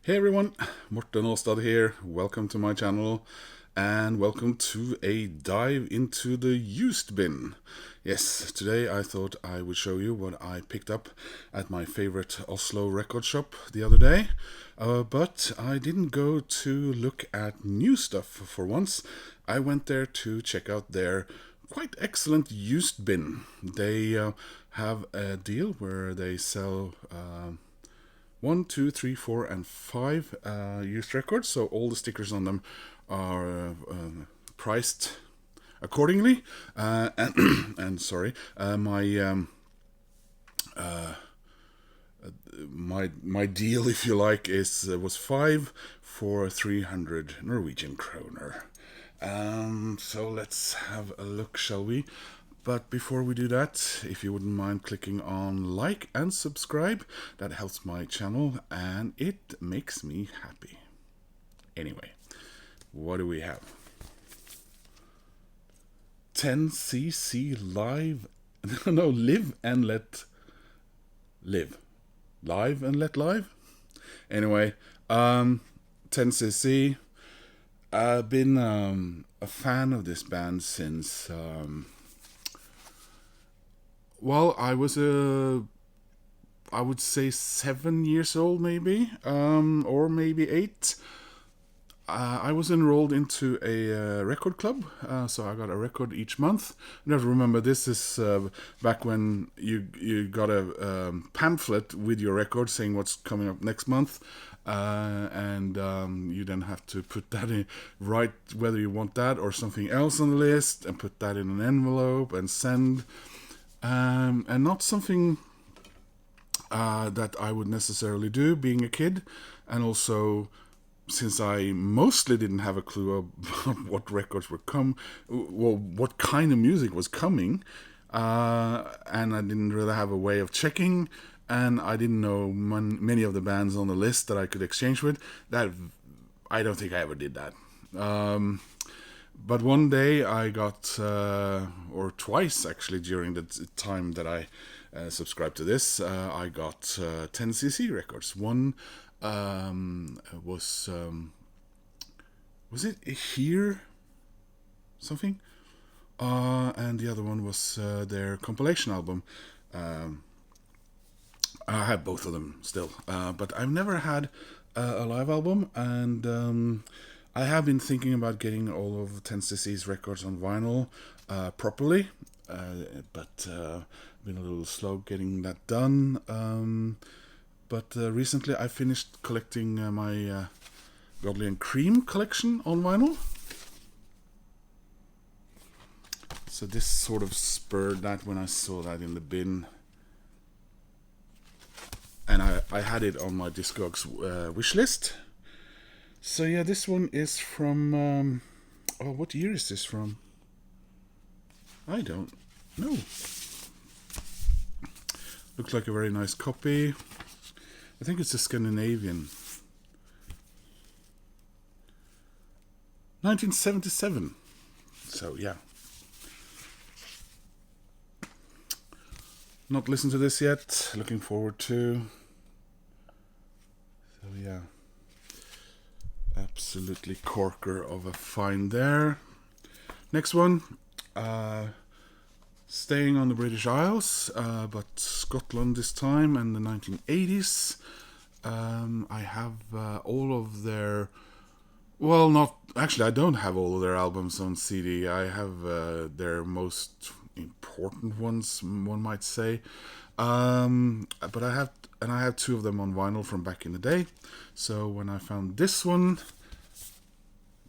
Hey everyone, Morten Åstad here. Welcome to my channel and welcome to a dive into the used bin. Yes, today I thought I would show you what I picked up at my favorite Oslo record shop the other day. But I didn't go to look at new stuff for once. I went there to check out their quite excellent used bin. They have a deal where they sell 1, 2, 3, 4, and 5 used records, so all the stickers on them are priced accordingly. And sorry, my deal, if you like, was 5 for 300 Norwegian kroner. So let's have a look, shall we? But before we do that, if you wouldn't mind clicking on like and subscribe, that helps my channel and it makes me happy. Anyway, what do we have? 10cc live, no, live and let live. Live and let live? Anyway, 10cc. I've been a fan of this band since... I was I would say 7 years old, maybe, or maybe 8. I was enrolled into a record club, so I got a record each month. You have to remember, this is back when you got a pamphlet with your record saying what's coming up next month, and you then have to put that in, write whether you want that or something else on the list, and put that in an envelope and send. And not something that I would necessarily do being a kid, and also since I mostly didn't have a clue about what records were what kind of music was coming, and I didn't really have a way of checking, and I didn't know many of the bands on the list that I could exchange with. That I don't think I ever did that. But one day I got, or twice actually during the time that I subscribed to this, I got 10cc records. One was it Here? Something? And the other one was their compilation album. I have both of them still, but I've never had a live album, and I have been thinking about getting all of 10cc's records on vinyl properly, but been a little slow getting that done. But recently I finished collecting my Godly and Cream collection on vinyl. So this sort of spurred that when I saw that in the bin. And I had it on my Discogs wish list. So yeah, this one is from, what year is this from? I don't know. Looks like a very nice copy. I think it's a Scandinavian. 1977. So yeah. Not listened to this yet. Looking forward to. So yeah. Absolutely corker of a find there. Next one, staying on the British Isles, but Scotland this time, and the 1980s. I have all of their, well, not actually, I don't have all of their albums on CD. I have their most important ones, one might say. But I have 2 of them on vinyl from back in the day. So when I found this one,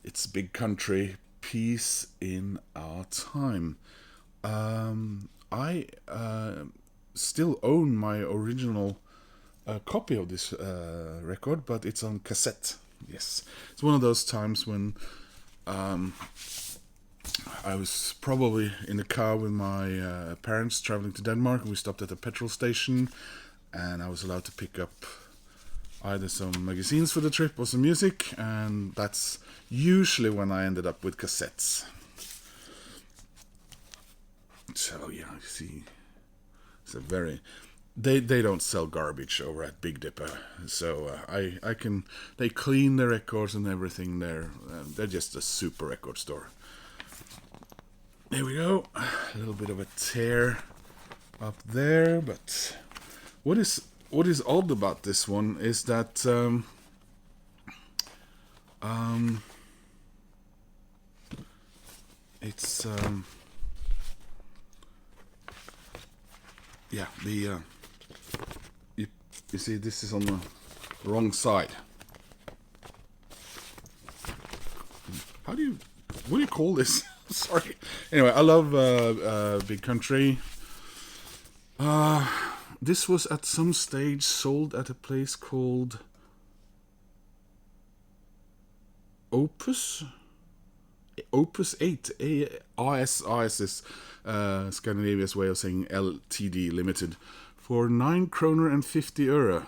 it's Big Country, Peace in Our Time. I still own my original copy of this record, but it's on cassette. Yes, it's one of those times when I was probably in the car with my parents traveling to Denmark, and we stopped at a petrol station, and I was allowed to pick up either some magazines for the trip or some music, and that's usually when I ended up with cassettes. So yeah, you see, it's a very they don't sell garbage over at Big Dipper, so I can. They clean the records and everything there. They're just a super record store. There we go. A little bit of a tear up there, but what is odd about this one is that it's yeah, the you see this is on the wrong side. What do you call this? Sorry. Anyway, I love Big Country. This was at some stage sold at a place called Opus 8. AS is Scandinavia's way of saying LTD Limited, for 9 kroner and 50 euro.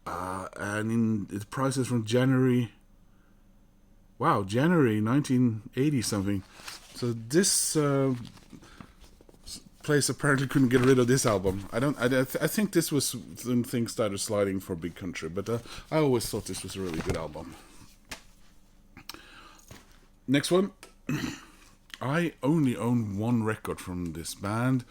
And in the prices from January 1980 something. So this place apparently couldn't get rid of this album. I think this was when things started sliding for Big Country, but I always thought this was a really good album. Next one. I only own one record from this band.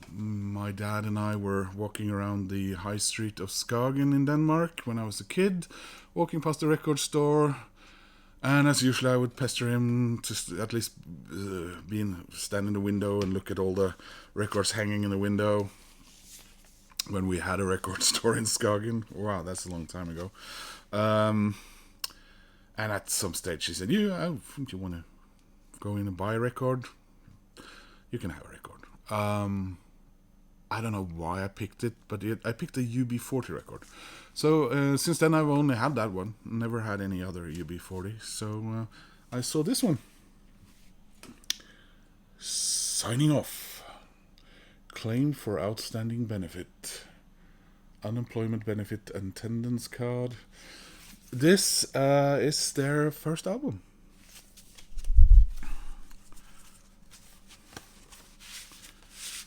My dad and I were walking around the high street of Skagen in Denmark when I was a kid, walking past the record store, and as usual I would pester him to at least stand in the window and look at all the records hanging in the window when we had a record store in Skagen. Wow, that's a long time ago. And at some stage she said, you want to go in and buy a record? You can have a record. I don't know why I picked it, but I picked a UB40 record. So since then I've only had that one. Never had any other UB40. So I saw this one. Signing off. Claim for outstanding benefit. Unemployment benefit attendance card. This is their first album.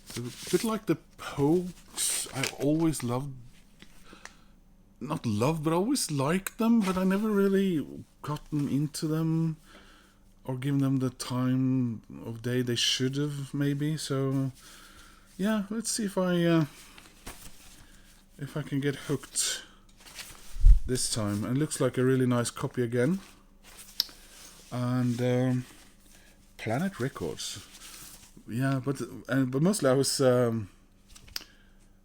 So a bit like the Pogues, I always but I always liked them, but I never really gotten into them or given them the time of day they should have, maybe. So yeah, let's see if I can get hooked this time. And it looks like a really nice copy again. And Planet Records. Yeah, but mostly I was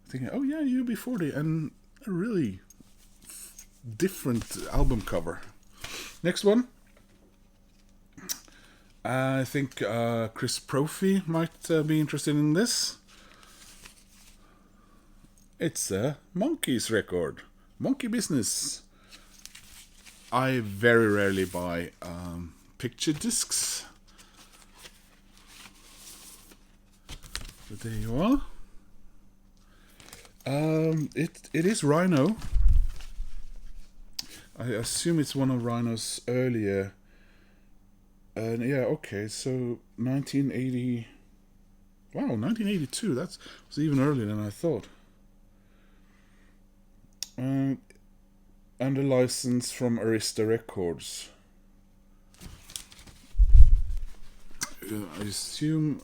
thinking, oh yeah, UB40, and a really different album cover. Next one. I think Chris Profi might be interested in this. It's a Monkees record. Monkey Business. I very rarely buy picture discs. But there you are. It is Rhino. I assume it's one of Rhino's earlier. And yeah, okay, so 1980. Wow, 1982. That was even earlier than I thought. Under license from Arista Records. I assume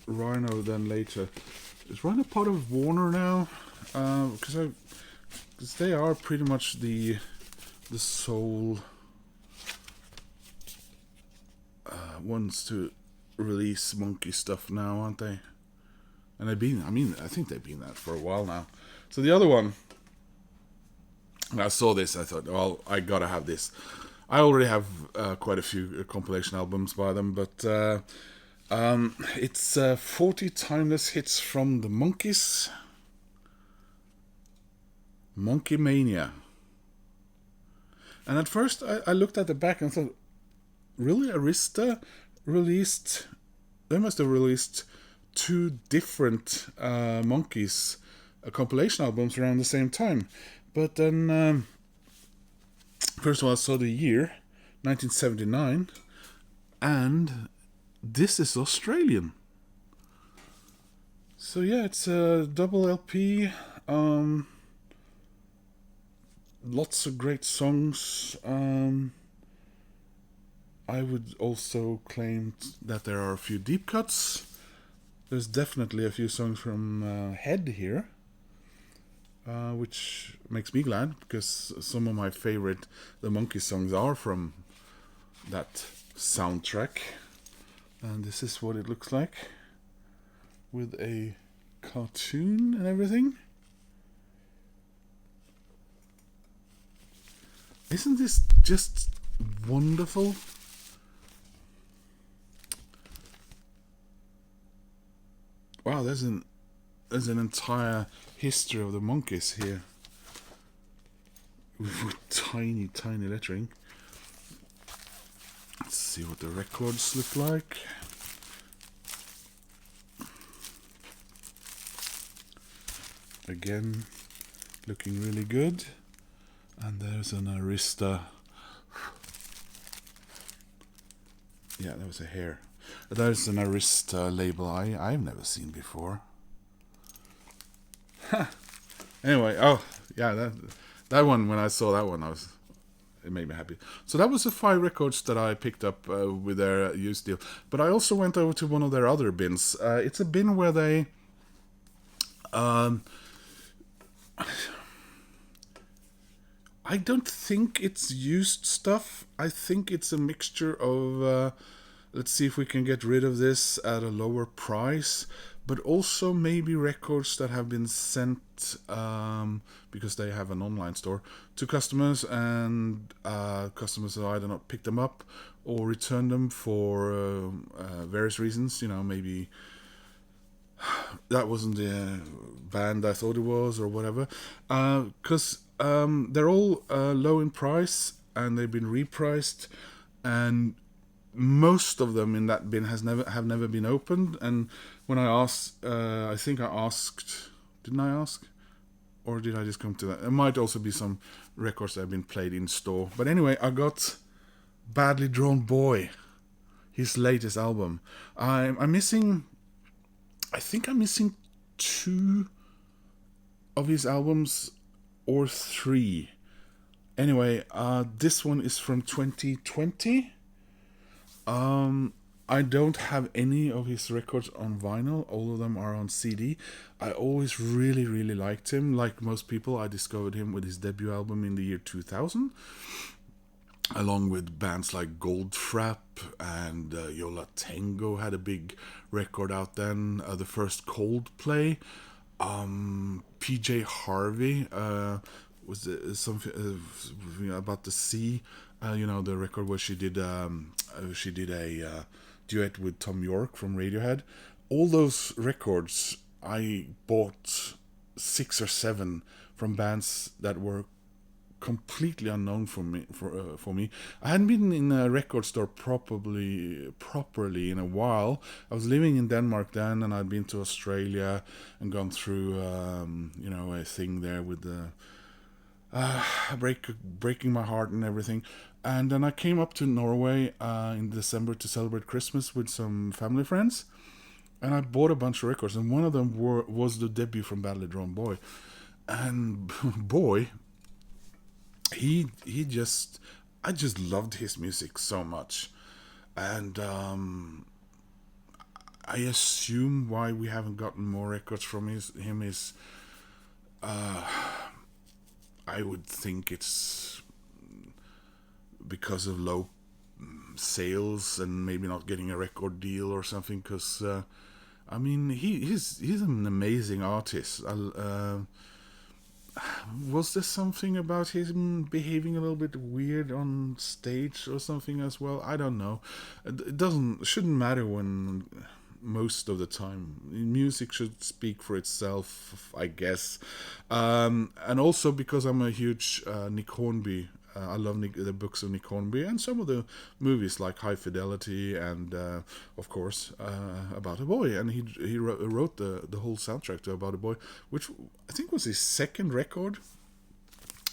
Rhino then later. Is Rhino part of Warner now? Because they are pretty much the sole ones to release Monkey stuff now, aren't they? And I think they've been that for a while now. So the other one, when I saw this, I thought, well, I gotta have this. I already have quite a few compilation albums by them, but it's 40 timeless hits from the Monkees. Monkey Mania. And at first I looked at the back and thought, really, Arista released... They must have released 2 different Monkees compilation albums around the same time. But then, first of all, I saw the year, 1979, and this is Australian. So yeah, it's a double LP. Lots of great songs. I would also claim that there are a few deep cuts. There's definitely a few songs from Head here, which makes me glad because some of my favorite the Monkees songs are from that soundtrack. And this is what it looks like with a cartoon and everything. Isn't this just wonderful? Wow, there's an entire history of the Monkees here with tiny lettering. Let's see what the records look like. Again, looking really good. And there's an Arista. Yeah, that was a hair. There's an Arista label I've never seen before. Anyway, oh yeah, that one, when I saw that one, it made me happy. So that was the 5 records that I picked up with their used deal. But I also went over to one of their other bins. It's a bin where they I don't think it's used stuff. I think it's a mixture of let's see if we can get rid of this at a lower price, but also maybe records that have been sent because they have an online store to customers, and customers have either not picked them up or returned them for various reasons. You know, maybe that wasn't the band I thought it was, or whatever. Because they're all low in price and they've been repriced, and most of them in that bin have never been opened. And when I asked, I think I asked, didn't I ask? Or did I just come to that? There might also be some records that have been played in store. But anyway, I got Badly Drawn Boy, his latest album. I'm missing, I think I'm missing 2 of his albums, or 3. Anyway, this one is from 2020. I don't have any of his records on vinyl. All of them are on CD. I always really liked him. Like most people, I discovered him with his debut album in the year 2000, along with bands like Goldfrapp and Yola Tango had a big record out then. The first Coldplay. PJ Harvey was something about the sea. The record where she did a duet with Tom York from Radiohead. All those records I bought 6 or 7 from bands that were completely unknown for me. I hadn't been in a record store properly in a while. I was living in Denmark then, and I'd been to Australia and gone through a thing there with the breaking my heart and everything. And then I came up to Norway in December to celebrate Christmas with some family friends, and I bought a bunch of records, and one of them was the debut from Badly Drawn Boy. And boy, I just loved his music so much. And I assume why we haven't gotten more records from him is I would think it's because of low sales and maybe not getting a record deal or something. Because he's an amazing artist. Was there something about him behaving a little bit weird on stage or something as well? I don't know. It shouldn't matter when most of the time. Music should speak for itself, I guess. And also because I'm a huge Nick Hornby. I love the books of Nick Hornby and some of the movies like High Fidelity and, of course, About a Boy. And he wrote the whole soundtrack to About a Boy, which I think was his second record.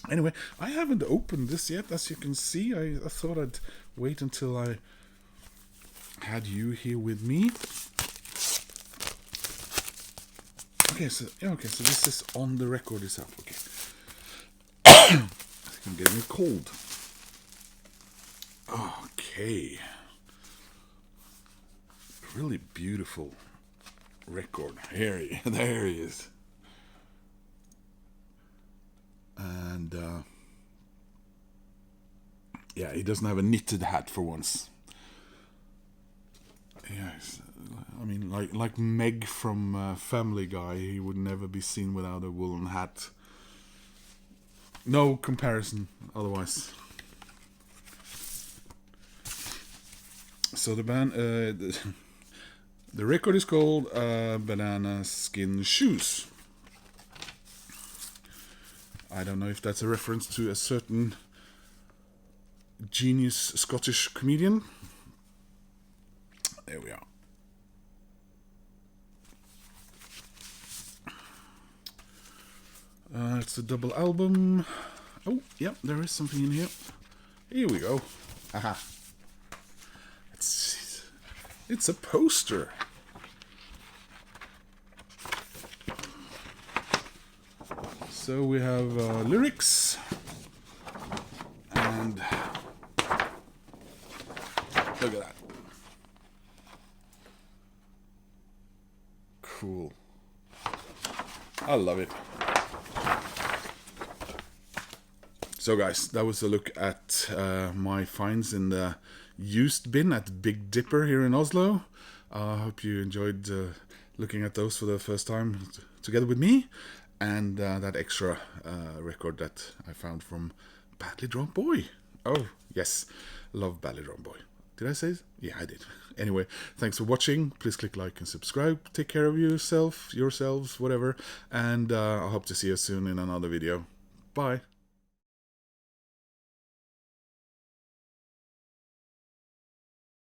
Anyway, I haven't opened this yet, as you can see. I thought I'd wait until I had you here with me. okay, so this is on the record itself. Okay. I think I'm getting a cold. Okay. Really beautiful record. There he is. And yeah, he doesn't have a knitted hat for once. Yes, I mean, like Meg from Family Guy, he would never be seen without a woolen hat. No comparison, otherwise. So the band, the record is called Banana Skin Shoes. I don't know if that's a reference to a certain genius Scottish comedian. There we are. It's a double album. Oh, yeah, there is something in here. Here we go. Haha. It's a poster. So we have lyrics and look at that. Cool. I love it. So guys, that was a look at my finds in the used bin at Big Dipper here in Oslo. I hope you enjoyed looking at those for the first time together with me. And that extra record that I found from Badly Drawn Boy. Oh, yes. Love Badly Drawn Boy. Did I say it? Yeah, I did. Anyway, thanks for watching. Please click like and subscribe. Take care of yourselves, whatever. And I hope to see you soon in another video. Bye.